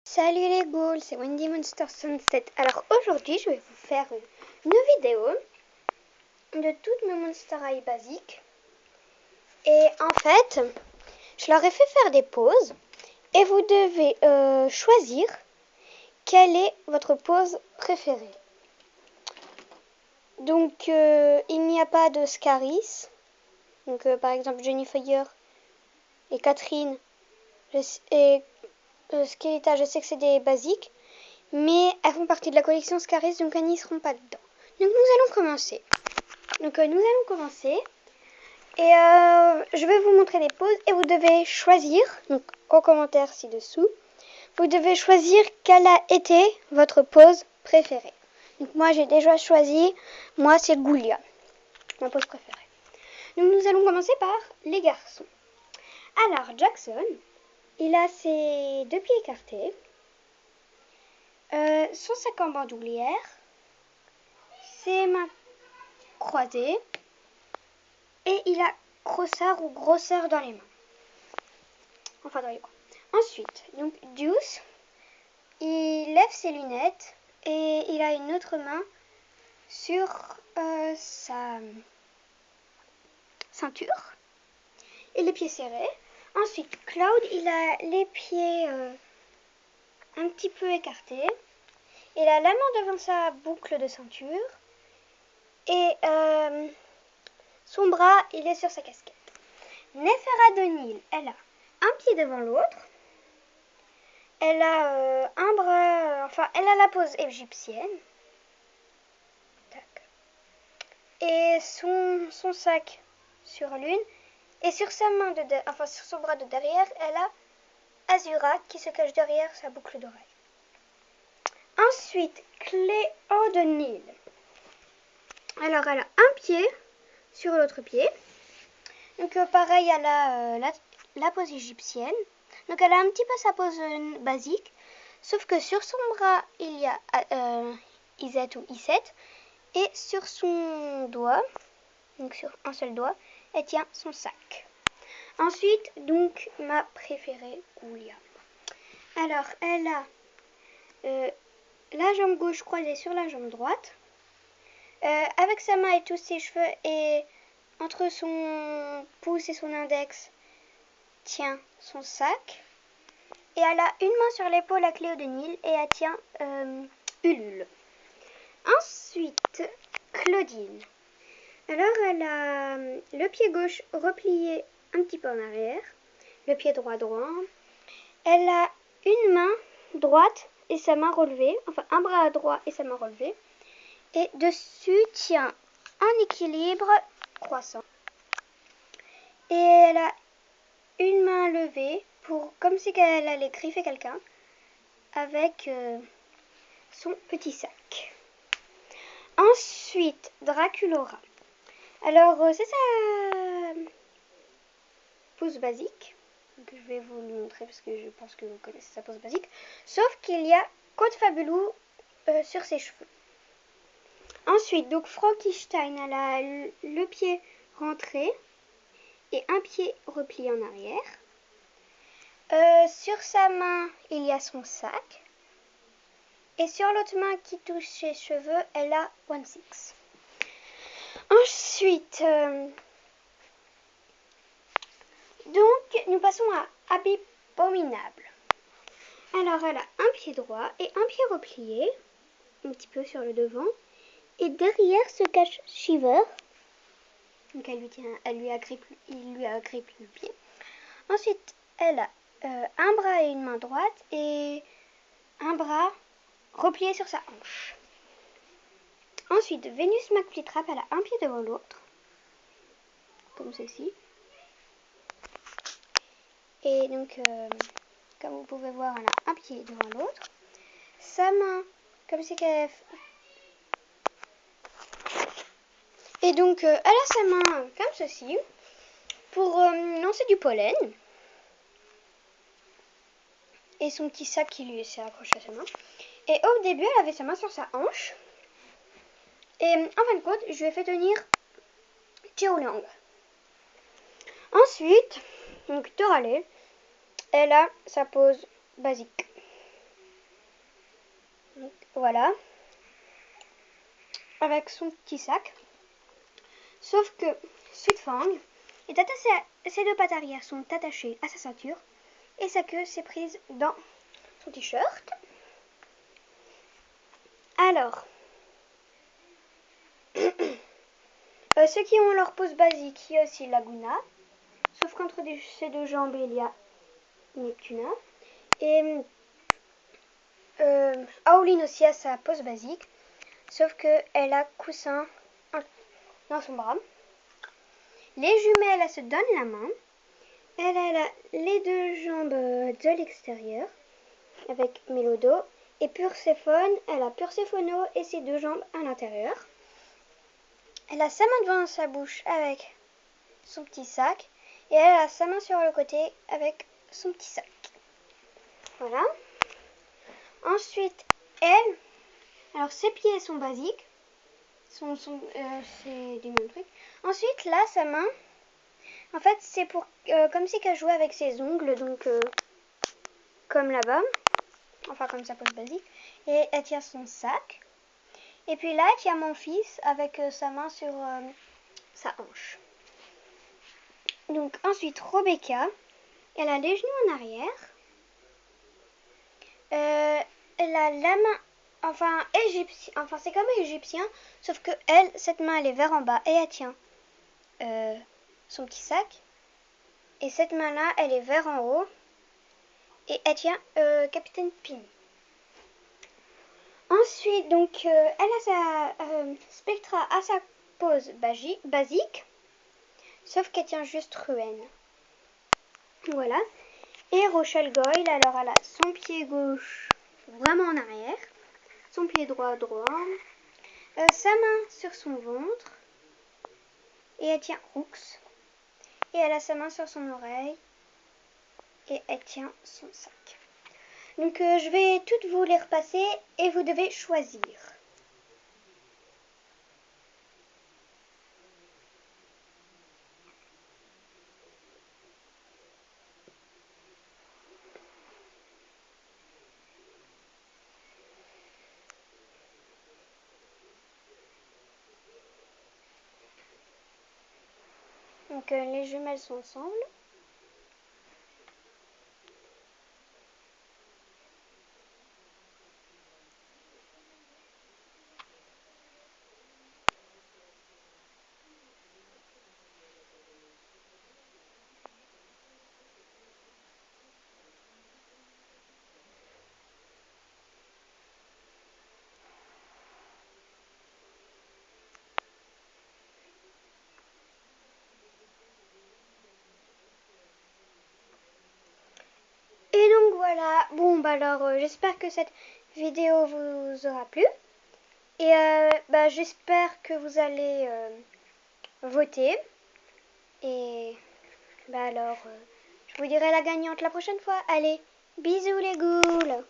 Salut les ghouls, c'est Wendy Monster Sunset. Alors aujourd'hui je vais vous faire une vidéo de toutes mes Monster High basiques. Et en fait, je leur ai fait faire des pauses et vous devez choisir quelle est votre pause préférée. Donc il n'y a pas de Scaris. Donc par exemple Jennifer et Catherine et Skeletor, je sais que c'est des basiques. Mais elles font partie de la collection Scaris, donc elles n'y seront pas dedans. Donc nous allons commencer. Et je vais vous montrer les poses et vous devez choisir, donc en commentaire ci-dessous, vous devez choisir quelle a été votre pose préférée. Donc moi j'ai déjà choisi, moi c'est Ghoulia, ma pose préférée. Donc nous allons commencer par les garçons. Alors Jackson, il a ses deux pieds écartés. Son sac en bandoulière, ses mains croisées et il a grosseur ou grosseur dans les mains. Enfin dans les bras. Ensuite, donc Deuce, il lève ses lunettes et il a une autre main sur sa ceinture et les pieds serrés. Ensuite, Cloud, il a les pieds un petit peu écartés. Il a la main devant sa boucle de ceinture et son bras, il est sur sa casquette. Neferadonil, elle a un pied devant l'autre. Elle a un bras, enfin, elle a la pose égyptienne. Tac. Et son sac sur l'une. Et sur sa main, enfin sur son bras de derrière, elle a Azura qui se cache derrière sa boucle d'oreille. Ensuite, Cléodonil. Alors, elle a un pied sur l'autre pied. Donc, pareil, elle a la pose égyptienne. Donc, elle a un petit peu sa pose basique. Sauf que sur son bras, il y a Izet ou Iset. Et sur son doigt, donc sur un seul doigt, elle tient son sac. Ensuite, donc, ma préférée, Ghoulia. Alors, elle a la jambe gauche croisée sur la jambe droite. Avec sa main et tous ses cheveux et entre son pouce et son index, tient son sac. Et elle a une main sur l'épaule à Cléodonil et elle tient Ulule. Ensuite, Claudine. Alors, elle a le pied gauche replié un petit peu en arrière, le pied droit. Elle a une main droite et sa main relevée, enfin un bras droit et sa main relevée. Et dessus tient un équilibre croissant. Et elle a une main levée comme si elle allait griffer quelqu'un avec son petit sac. Ensuite, Draculora. Alors, c'est sa pose basique. Donc, je vais vous le montrer parce que je pense que vous connaissez sa pose basique. Sauf qu'il y a Côte Fabulou sur ses cheveux. Ensuite, donc Frankenstein, elle a le pied rentré et un pied replié en arrière. Sur sa main, il y a son sac. Et sur l'autre main qui touche ses cheveux, elle a 1-6. Ensuite, donc, nous passons à Abominable. Alors, elle a un pied droit et un pied replié, un petit peu sur le devant. Et derrière se cache Shiver. Donc, il lui agrippe le pied. Ensuite, elle a un bras et une main droite et un bras replié sur sa hanche. Ensuite, Vénus McFlytrap, elle a un pied devant l'autre, comme ceci. Et donc, comme vous pouvez voir, elle a un pied devant l'autre. Sa main, comme c'est qu'elle... Et donc, elle a sa main comme ceci, pour lancer du pollen. Et son petit sac qui lui s'est accroché à sa main. Et au début, elle avait sa main sur sa hanche. Et en fin de compte, je lui ai fait tenir Jiuliang. Ensuite, donc Dorale, elle a sa pose basique. Donc, voilà. Avec son petit sac. Sauf que Sudfang est attaché ses deux pattes arrière sont attachées à sa ceinture et sa queue s'est prise dans son t-shirt. Alors, ceux qui ont leur pose basique, il y a aussi Laguna. Sauf qu'entre ces deux jambes, il y a Neptuna. Et Aoline aussi a sa pose basique. Sauf qu'elle a coussin dans son bras. Les jumelles, elles se donnent la main. Elle a les deux jambes de l'extérieur avec Mélodo. Et Perséphone, elle a Perséphono et ses deux jambes à l'intérieur. Elle a sa main devant sa bouche avec son petit sac. Et elle a sa main sur le côté avec son petit sac. Voilà. Ensuite, elle, alors ses pieds sont basiques. C'est du même truc. Ensuite, là, sa main, en fait, c'est pour comme si qu'elle jouait avec ses ongles, donc comme là-bas. Enfin, comme sa pose basique. Et elle tient son sac. Et puis là, elle tient mon fils avec sa main sur sa hanche. Donc ensuite, Rebecca, elle a les genoux en arrière. Elle a la main, enfin c'est comme égyptien, sauf que elle, cette main, elle est vers en bas et elle tient son petit sac. Et cette main-là, elle est vers en haut et elle tient Capitaine Pin. Ensuite, donc, elle a sa Spectra à sa pose basique, sauf qu'elle tient juste Ruenne. Voilà. Et Rochelle Goyle, alors elle a son pied gauche vraiment en arrière, son pied droit, sa main sur son ventre, et elle tient Hooks. Et elle a sa main sur son oreille, et elle tient son sac. Donc je vais toutes vous les repasser, et vous devez choisir. Donc les jumelles sont ensemble. Et donc voilà, bon bah alors j'espère que cette vidéo vous aura plu. Et j'espère que vous allez voter. Et je vous dirai la gagnante la prochaine fois. Allez, bisous les ghouls!